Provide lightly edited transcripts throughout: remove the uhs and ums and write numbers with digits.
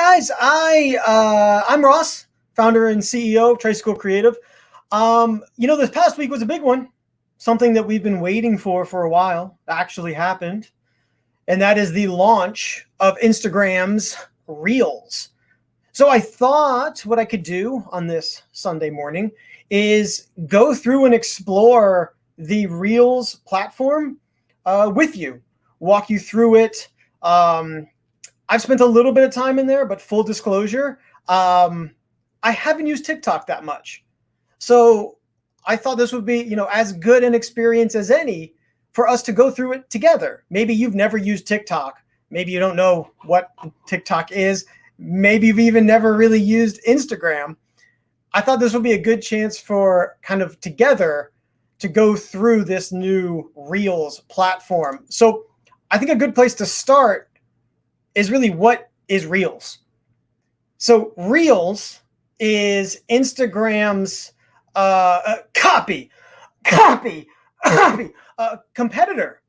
guys, I'm Ross, founder and CEO of Tricycle Creative. This past week was a big one. Something that we've been waiting for a while actually happened, and that is the launch of Instagram's Reels. So I thought what I could do on this Sunday morning is go through and explore the Reels platform with you, walk you through it. I've spent a little bit of time in there, but full disclosure, I haven't used TikTok that much. So I thought this would be, as good an experience as any for us to go through it together. Maybe you've never used TikTok. Maybe you don't know what TikTok is. Maybe you've even never really used Instagram. I thought this would be a good chance for kind of together to go through this new Reels platform. So I think a good place to start is really, what is Reels? So Reels is Instagram's competitor,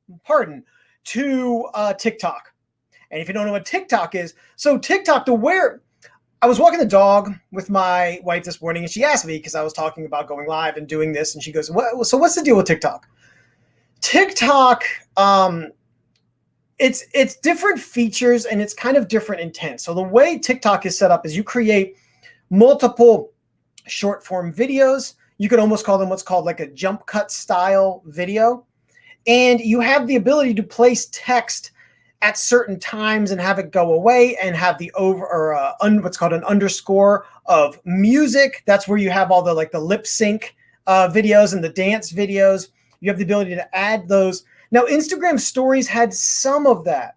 to TikTok. And if you don't know what TikTok is, so TikTok, I was walking the dog with my wife this morning, and she asked me, because I was talking about going live and doing this, and she goes, so what's the deal with TikTok? TikTok, it's different features and it's kind of different intent. So the way TikTok is set up is you create multiple short form videos. You could almost call them what's called like a jump cut style video. And you have the ability to place text at certain times and have it go away, and have the what's called an underscore of music. That's where you have all the lip sync videos and the dance videos. You have the ability to add those. Now, Instagram Stories had some of that,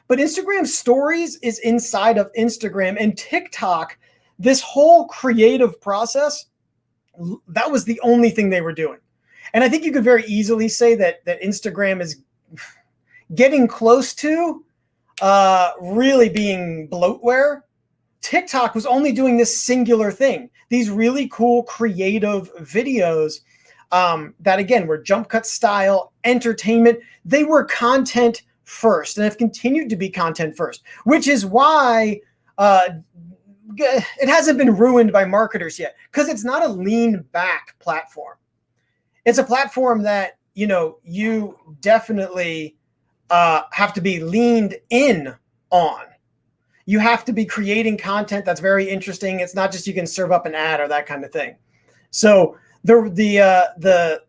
but Instagram Stories is inside of Instagram, and TikTok, this whole creative process, that was the only thing they were doing. And I think you could very easily say that Instagram is getting close to really being bloatware. TikTok was only doing this singular thing, these really cool creative videos that, again, were jump cut style, entertainment. They were content first and have continued to be content first, which is why it hasn't been ruined by marketers yet, because it's not a lean back platform. It's a platform that, you definitely have to be leaned in on. You have to be creating content that's very interesting. It's not just you can serve up an ad or that kind of thing. So the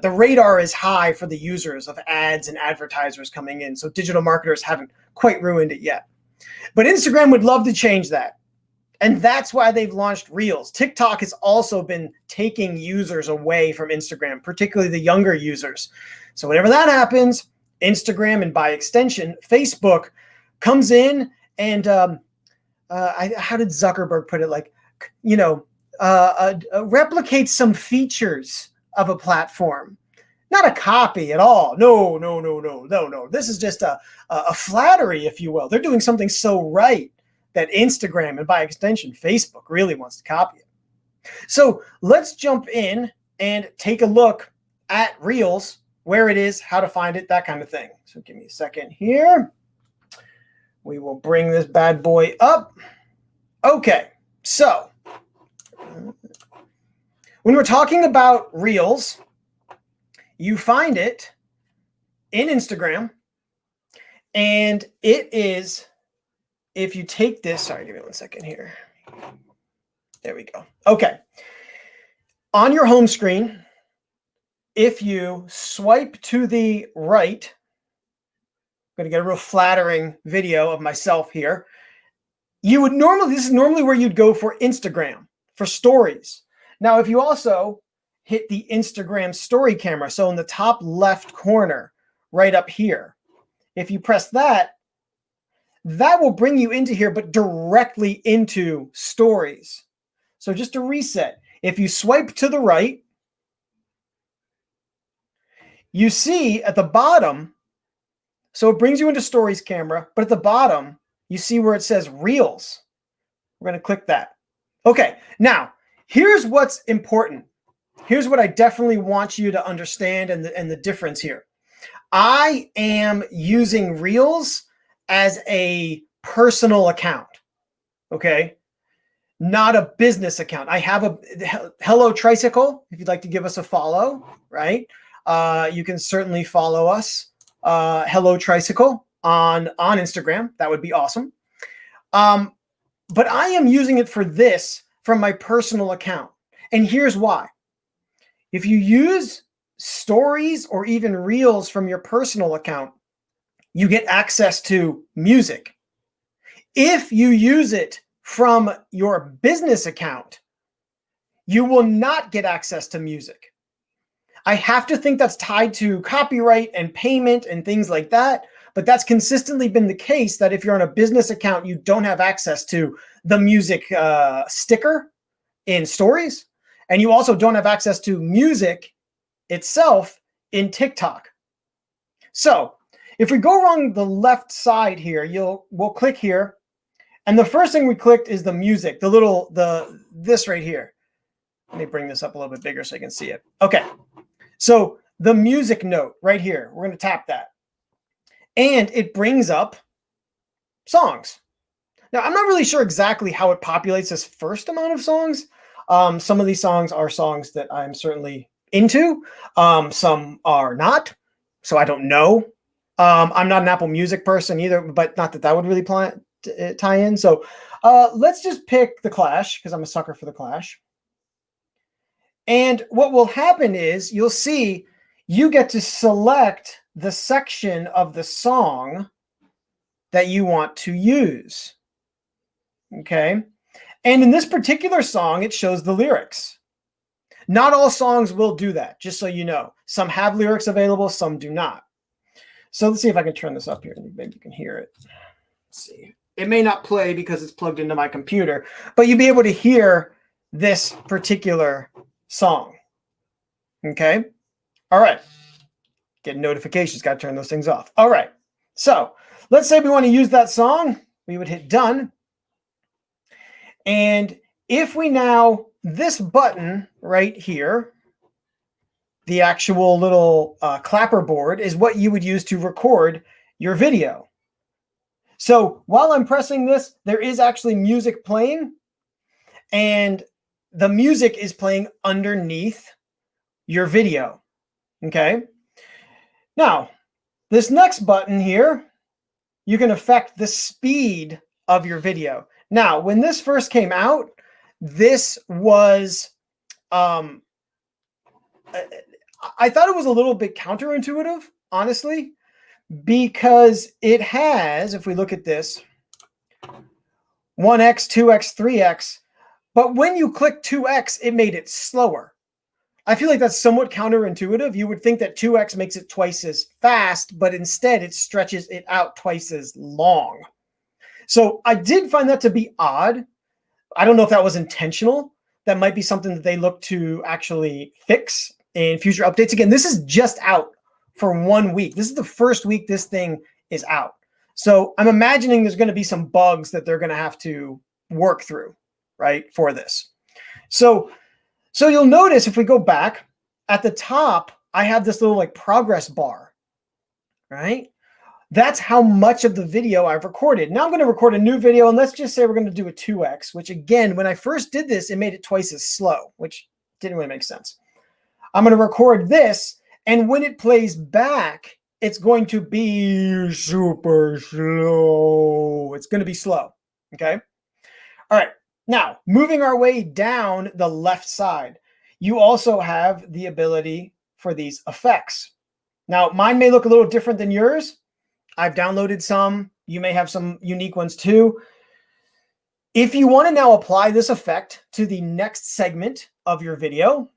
radar is high for the users of ads and advertisers coming in. So digital marketers haven't quite ruined it yet. But Instagram would love to change that. And that's why they've launched Reels. TikTok has also been taking users away from Instagram, particularly the younger users. So whenever that happens, Instagram, and by extension, Facebook, comes in and how did Zuckerberg put it? Replicate some features of a platform, not a copy at all. No. This is just a flattery, if you will. They're doing something so right that Instagram, and by extension, Facebook, really wants to copy it. So let's jump in and take a look at Reels, where it is, how to find it, that kind of thing. So give me a second here. We will bring this bad boy up. Okay, so when we're talking about Reels, you find it in Instagram, and it is, if you take this, sorry, give me 1 second here. There we go. Okay. On your home screen, if you swipe to the right, I'm going to get a real flattering video of myself here. This is normally where you'd go for Instagram, for stories. Now, if you also hit the Instagram story camera, so in the top left corner, right up here, if you press that, that will bring you into here, but directly into stories. So just to reset, if you swipe to the right, you see at the bottom, so it brings you into stories camera, but at the bottom, you see where it says Reels. We're going to click that. Okay, now here's what's important. Here's what I definitely want you to understand, and the difference here. I am using Reels as a personal account. Okay. Not a business account. I have a Hello Tricycle. If you'd like to give us a follow, right? You can certainly follow us, Hello Tricycle on Instagram. That would be awesome. But I am using it for this from my personal account. And here's why. If you use stories or even reels from your personal account, you get access to music. If you use it from your business account, you will not get access to music. I have to think that's tied to copyright and payment and things like that, but that's consistently been the case that if you're on a business account, you don't have access to the music sticker in stories, and you also don't have access to music itself in TikTok. So if we go along the left side here, we'll click here. And the first thing we clicked is the music, this right here. Let me bring this up a little bit bigger so you can see it. Okay. So the music note right here, we're going to tap that. And it brings up songs. Now, I'm not really sure exactly how it populates this first amount of songs. Some of these songs are songs that I'm certainly into. Some are not. So I don't know. I'm not an Apple Music person either, but not that would really tie in. So let's just pick The Clash, because I'm a sucker for The Clash. And what will happen is you'll see you get to select the section of the song that you want to use. Okay. And in this particular song, it shows the lyrics. Not all songs will do that, just so you know. Some have lyrics available, some do not. So let's see if I can turn this up here. Maybe you can hear it. Let's see. It may not play because it's plugged into my computer, but you'll be able to hear this particular song. Okay. All right. Getting notifications. Got to turn those things off. All right. So let's say we want to use that song. We would hit done. And if we now, this button right here, the actual little clapper board is what you would use to record your video. So while I'm pressing this, there is actually music playing, and the music is playing underneath your video. Okay. Now, this next button here, you can affect the speed of your video. Now, when this first came out, this was, I thought it was a little bit counterintuitive, honestly, because it has, if we look at this, 1x, 2x, 3x, but when you click 2x, it made it slower. I feel like that's somewhat counterintuitive. You would think that 2x makes it twice as fast, but instead it stretches it out twice as long. So I did find that to be odd. I don't know if that was intentional. That might be something that they look to actually fix in future updates. Again, this is just out for 1 week. This is the first week this thing is out. So I'm imagining there's going to be some bugs that they're going to have to work through, right, for this. So you'll notice if we go back at the top, I have this little like progress bar, right? That's how much of the video I've recorded. Now I'm going to record a new video, and let's just say we're going to do a 2x, which again, when I first did this, it made it twice as slow, which didn't really make sense. I'm going to record this, and when it plays back, it's going to be super slow. It's going to be slow, okay? All right, now moving our way down the left side, you also have the ability for these effects. Now, mine may look a little different than yours. I've downloaded some. You may have some unique ones too. If you want to now apply this effect to the next segment of your video,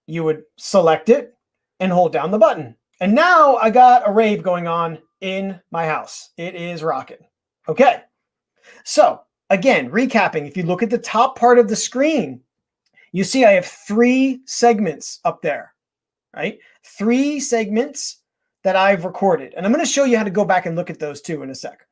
you would select it and hold down the button. And now I got a rave going on in my house. It is rocking. Okay. So again, recapping, if you look at the top part of the screen, you see I have 3 segments up there, right? 3 segments that I've recorded. And I'm going to show you how to go back and look at those too in a sec.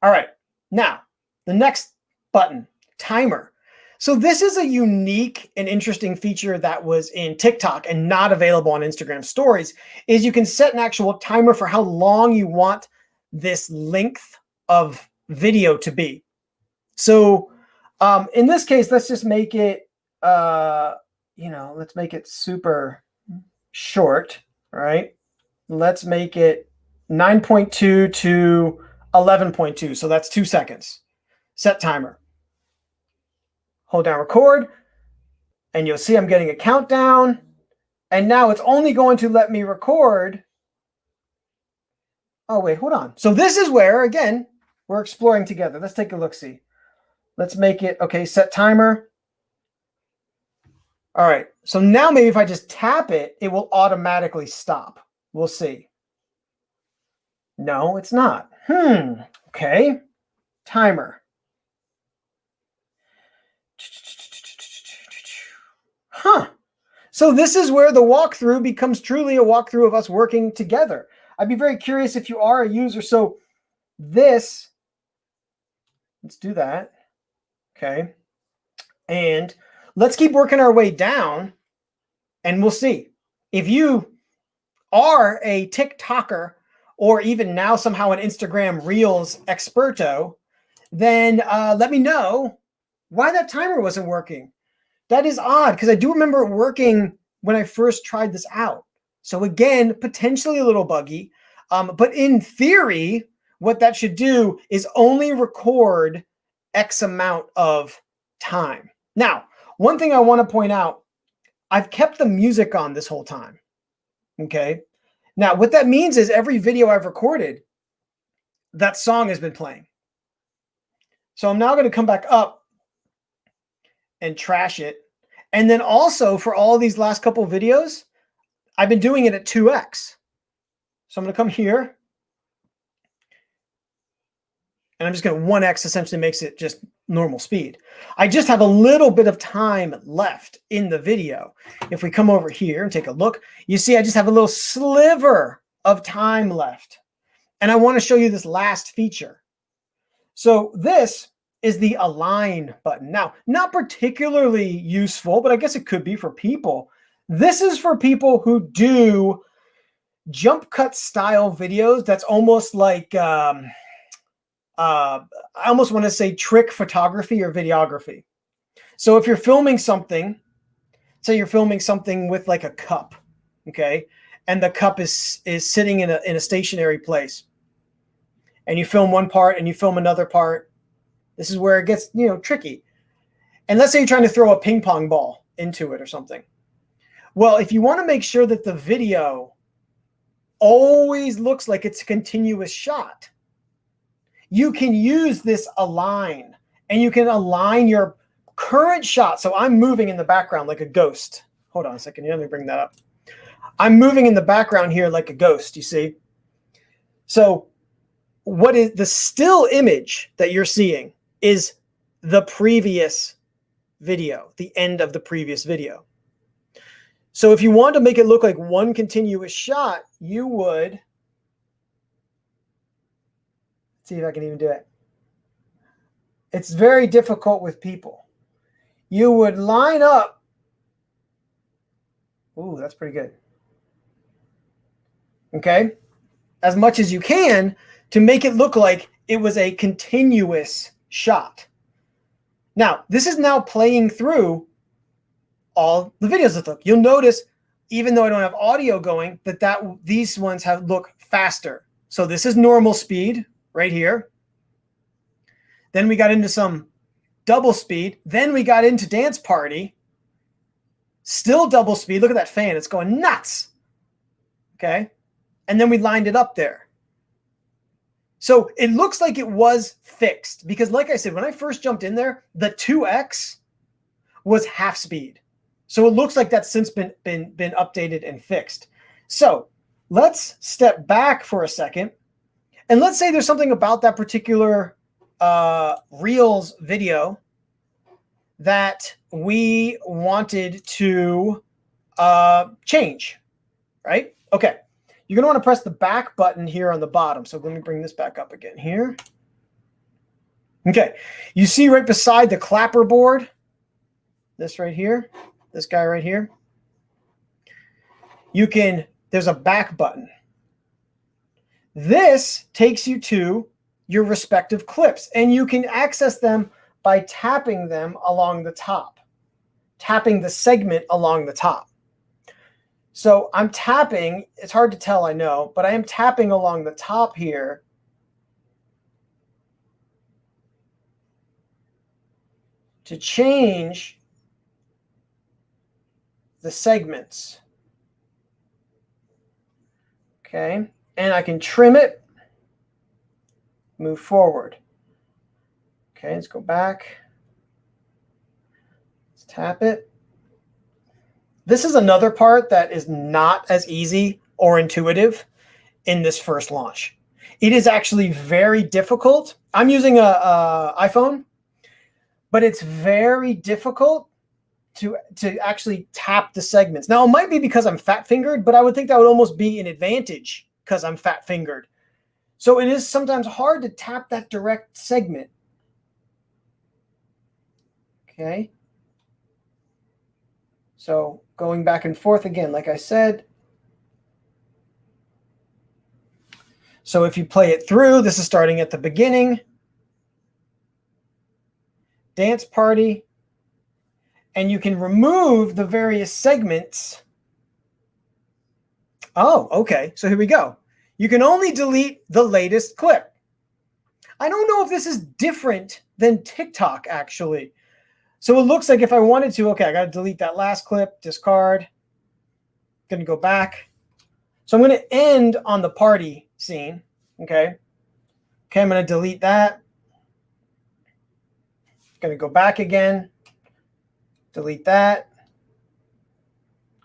All right. Now, the next button, timer. So this is a unique and interesting feature that was in TikTok and not available on Instagram stories, is you can set an actual timer for how long you want this length of video to be. So in this case, let's just make it, let's make it super short, right? Let's make it 9.2 to 11.2. So that's 2 seconds. Set timer. Hold down record, and you'll see I'm getting a countdown. And now it's only going to let me record. Oh, wait, hold on. So this is where, again, we're exploring together. Let's take a look-see. Let's make it, okay, set timer. All right, so now maybe if I just tap it, it will automatically stop. We'll see. No, it's not. Okay. Timer. So this is where the walkthrough becomes truly a walkthrough of us working together. I'd be very curious if you are a user. So this, let's do that. Okay. And let's keep working our way down, and we'll see. If you are a TikToker or even now somehow an Instagram Reels experto, then let me know why that timer wasn't working. That is odd, because I do remember it working when I first tried this out. So again, potentially a little buggy, but in theory, what that should do is only record X amount of time. Now, one thing I want to point out, I've kept the music on this whole time. Okay. Now, what that means is every video I've recorded, that song has been playing. So I'm now going to come back up and trash it. And then also for all these last couple of videos, I've been doing it at 2x. So I'm going to come here. And I'm just going to 1x, essentially makes it just normal speed. I just have a little bit of time left in the video. If we come over here and take a look, you see I just have a little sliver of time left. And I want to show you this last feature. So this is the align button. Now, not particularly useful, but I guess it could be for people. This is for people who do jump cut style videos. That's almost like, I almost want to say trick photography or videography. So if you're filming something, say you're filming something with like a cup, okay, and the cup is sitting in a stationary place, and you film one part and you film another part, this is where it gets, tricky. And let's say you're trying to throw a ping pong ball into it or something. Well, if you want to make sure that the video always looks like it's a continuous shot, you can use this align, and you can align your current shot. So I'm moving in the background like a ghost. Hold on a second. Let me bring that up. I'm moving in the background here like a ghost, you see? So what is the still image that you're seeing is the previous video, the end of the previous video. So if you want to make it look like one continuous shot, you would, see if I can even do it. It's very difficult with people. You would line up. Ooh, that's pretty good. Okay. As much as you can to make it look like it was a continuous shot. Now, this is now playing through all the videos that look. You'll notice, even though I don't have audio going, that these ones look faster. So this is normal speed right here. Then we got into some double speed. Then we got into dance party. Still double speed. Look at that fan. It's going nuts. Okay. And then we lined it up there. So it looks like it was fixed because, like I said, when I first jumped in there, the 2x was half speed. So it looks like that's since been updated and fixed. So let's step back for a second. And let's say there's something about that particular Reels video that we wanted to change, right? Okay. You're going to want to press the back button here on the bottom. So let me bring this back up again here. Okay. You see right beside the clapper board, this right here, this guy right here. There's a back button. This takes you to your respective clips, and you can access them by tapping them along the top, tapping the segment along the top. So I'm tapping, it's hard to tell, I know, but I am tapping along the top here to change the segments. Okay, and I can trim it, move forward. Okay, let's go back. Let's tap it. This is another part that is not as easy or intuitive in this first launch. It is actually very difficult. I'm using a iPhone, but it's very difficult to actually tap the segments. Now, it might be because I'm fat-fingered, but I would think that would almost be an advantage because I'm fat-fingered. So it is sometimes hard to tap that direct segment. Okay. So going back and forth again, like I said. So if you play it through, this is starting at the beginning. Dance party. And you can remove the various segments. Oh, okay. So here we go. You can only delete the latest clip. I don't know if this is different than TikTok, actually. So it looks like if I wanted to, okay, I got to delete that last clip, discard. Going to go back. So I'm going to end on the party scene. Okay. Okay, I'm going to delete that. Going to go back again. Delete that.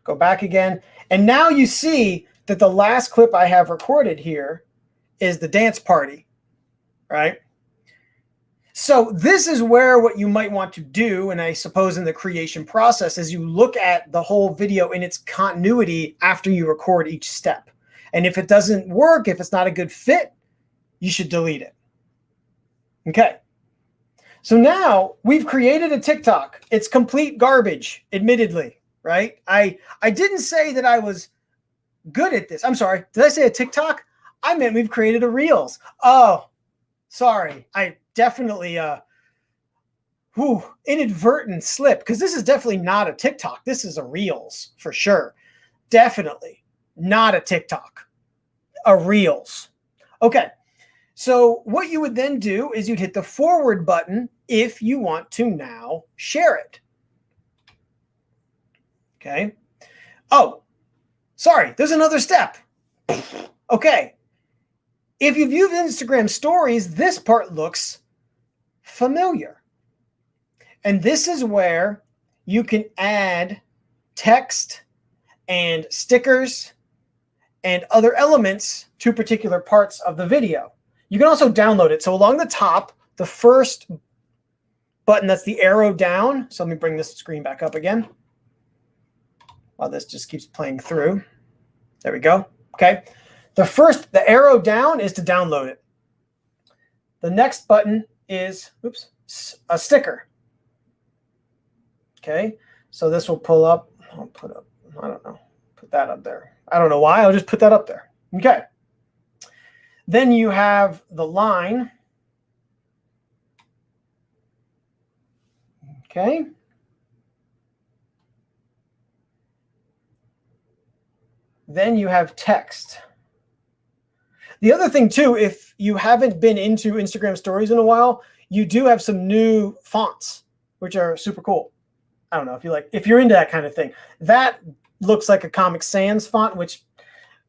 Go back again. And now you see that the last clip I have recorded here is the dance party, right? So this is where what you might want to do, and I suppose in the creation process, is you look at the whole video in its continuity after you record each step. And if it doesn't work, if it's not a good fit, you should delete it. Okay. So now we've created a TikTok. It's complete garbage, admittedly, right? I didn't say that I was good at this. I'm sorry. Did I say a TikTok? I meant we've created a Reels. Oh, sorry. I definitely inadvertent slip, because this is definitely not a TikTok. This is a Reels for sure. Definitely not a TikTok. A Reels. Okay. So what you would then do is you'd hit the forward button if you want to now share it. Okay. Oh, sorry. There's another step. Okay. If you've used Instagram stories, this part looks familiar. And this is where you can add text and stickers and other elements to particular parts of the video. You can also download it. So along the top, the first button, that's the arrow down. So let me bring this screen back up again while this just keeps playing through. There we go. Okay. The arrow down is to download it. The next button is, a sticker. Okay. So this will pull up. I'll put up, I don't know, put that up there. I don't know why. I'll just put that up there. Okay. Then you have the line. Okay. Then you have text. The other thing too, if you haven't been into Instagram stories in a while, you do have some new fonts, which are super cool. I don't know if you're into that kind of thing. That looks like a Comic Sans font, which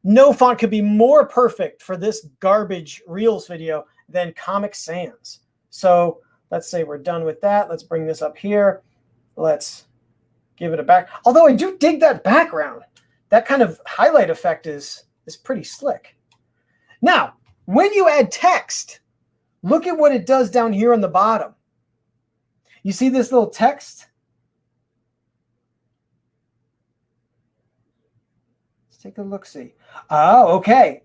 no font could be more perfect for this garbage Reels video than Comic Sans. So let's say we're done with that. Let's bring this up here. Let's give it a back. Although I do dig that background. That kind of highlight effect is pretty slick. Now, when you add text, look at what it does down here on the bottom. You see this little text? Let's take a look-see. Oh, okay.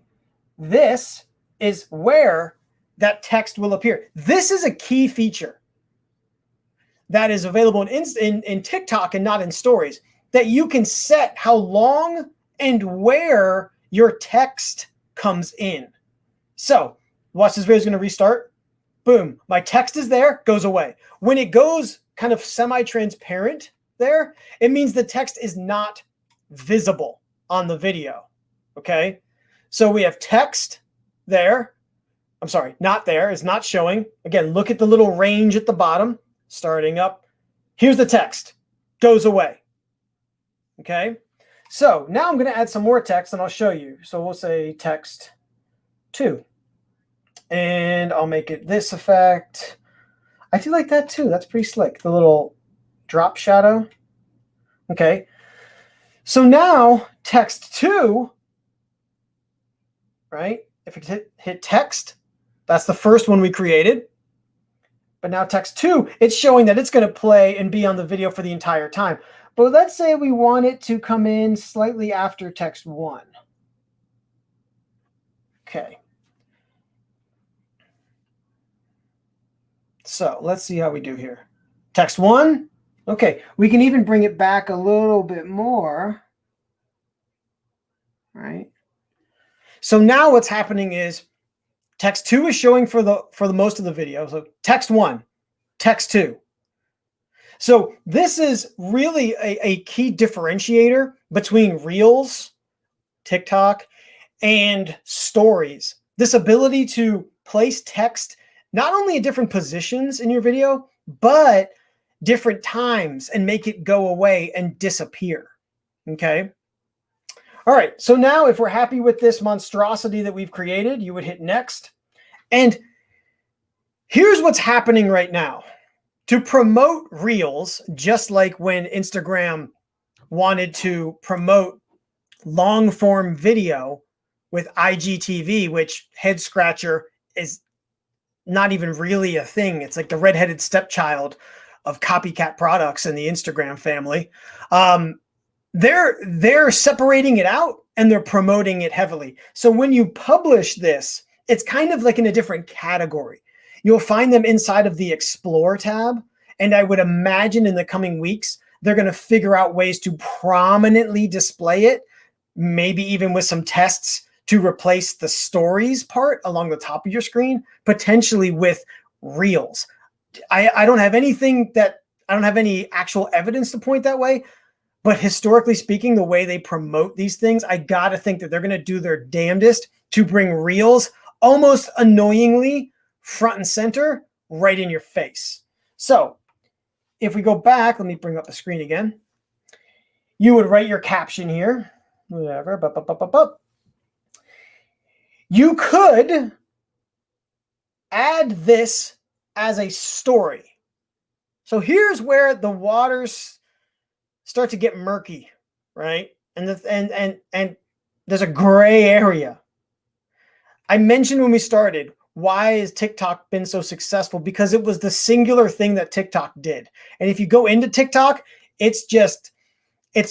This is where that text will appear. This is a key feature that is available in TikTok and not in stories, that you can set how long and where your text comes in. So watch, this video is going to restart. Boom, my text is there, goes away. When it goes kind of semi-transparent there, it means the text is not visible on the video, okay? So we have text there. I'm sorry, not there, it's not showing. Again, look at the little range at the bottom, starting up. Here's the text, goes away, okay? So now I'm gonna add some more text and I'll show you. So we'll say text 2. And I'll make it this effect. I do like that too. That's pretty slick. The little drop shadow. Okay. So now text 2, right? If we hit text, that's the first one we created. But now text 2, it's showing that it's going to play and be on the video for the entire time. But let's say we want it to come in slightly after text 1. Okay. So let's see how we do here. Text 1. Okay, we can even bring it back a little bit more. Right? So now what's happening is text 2 is showing for the most of the video. So text 1, text 2. So this is really a key differentiator between Reels, TikTok, and Stories. This ability to place text not only at different positions in your video, but different times and make it go away and disappear, okay? All right, so now if we're happy with this monstrosity that we've created, you would hit next. And here's what's happening right now. To promote Reels, just like when Instagram wanted to promote long form video with IGTV, which head scratcher is not even really a thing. It's like the redheaded stepchild of copycat products in the Instagram family. They're separating it out and they're promoting it heavily. So when you publish this, it's kind of like in a different category. You'll find them inside of the Explore tab. And I would imagine in the coming weeks, they're going to figure out ways to prominently display it, maybe even with some tests to replace the Stories part along the top of your screen, potentially with Reels. I don't have any actual evidence to point that way, but historically speaking, the way they promote these things, I gotta think that they're gonna do their damnedest to bring Reels almost annoyingly front and center right in your face. So if we go back, let me bring up the screen again. You would write your caption here, whatever, You could add this as a story. So here's where the waters start to get murky, right? And there's a gray area. I mentioned when we started, why has TikTok been so successful? Because it was the singular thing that TikTok did. And if you go into TikTok, it's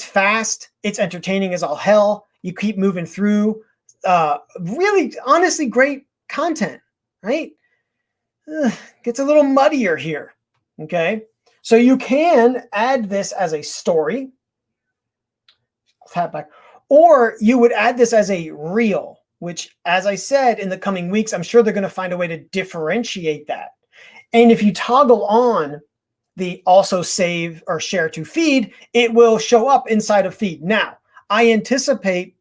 fast, it's entertaining as all hell. You keep moving through. Really, honestly, great content, right? Gets a little muddier here, okay? So you can add this as a story, tap back, or you would add this as a reel, which, as I said, in the coming weeks, I'm sure they're going to find a way to differentiate that. And if you toggle on the also save or share to feed, it will show up inside of feed. Now, I anticipate,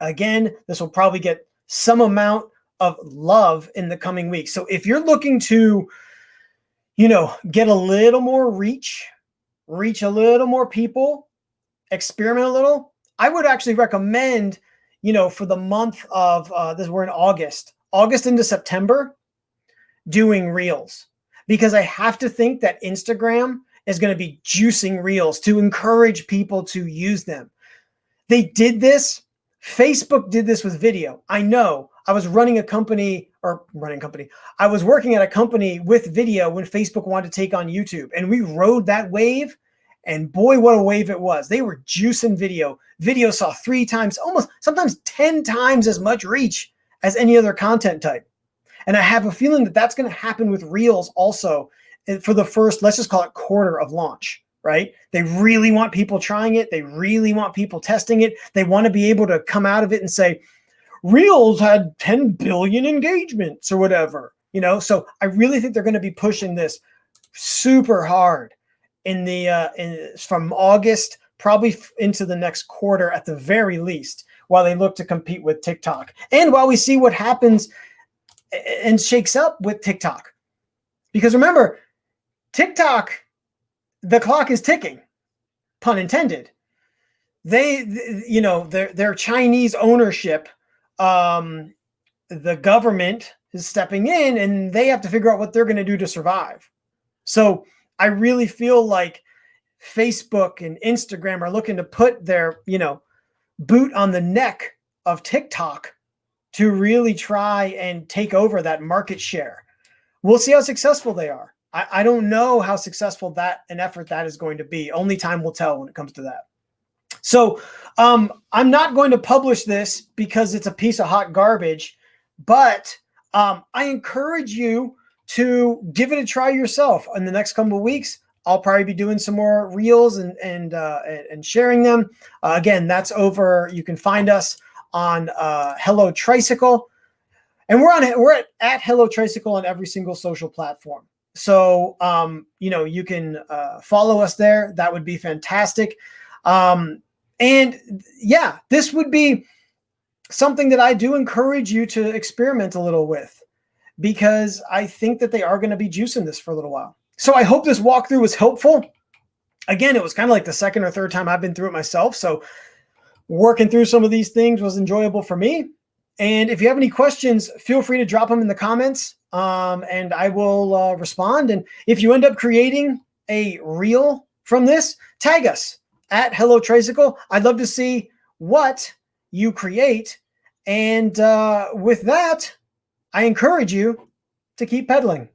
again, this will probably get some amount of love in the coming weeks. So if you're looking to, get a little more reach a little more people, experiment a little, I would actually recommend, for the month of we're in August into September, doing Reels, because I have to think that Instagram is going to be juicing Reels to encourage people to use them. They did this. Facebook did this with video. I know. I was running a company. I was working at a company with video when Facebook wanted to take on YouTube, and we rode that wave, and boy, what a wave it was. They were juicing video. Video saw 3 times, almost sometimes 10 times as much reach as any other content type. And I have a feeling that that's going to happen with Reels also for the first, let's just call it quarter of launch, right? They really want people trying it. They really want people testing it. They want to be able to come out of it and say, Reels had 10 billion engagements or whatever. So I really think they're going to be pushing this super hard from August, probably into the next quarter at the very least, while they look to compete with TikTok. And while we see what happens and shakes up with TikTok. Because remember, TikTok, the clock is ticking, pun intended. Their Chinese ownership, the government is stepping in, and they have to figure out what they're going to do to survive. So I really feel like Facebook and Instagram are looking to put their, boot on the neck of TikTok to really try and take over that market share. We'll see how successful they are. I don't know how successful an effort that is going to be. Only time will tell when it comes to that. So I'm not going to publish this because it's a piece of hot garbage, but I encourage you to give it a try yourself. In the next couple of weeks, I'll probably be doing some more reels and sharing them. Again, that's over. You can find us on Hello Tricycle, and we're at Hello Tricycle on every single social platform. So you can follow us there. That would be fantastic. And yeah, this would be something that I do encourage you to experiment a little with, because I think that they are going to be juicing this for a little while. So I hope this walkthrough was helpful. Again, it was kind of like the second or third time I've been through it myself. So working through some of these things was enjoyable for me. And if you have any questions, feel free to drop them in the comments, and I will respond. And if you end up creating a reel from this, tag us at Hello Tricycle. I'd love to see what you create. And with that, I encourage you to keep pedaling.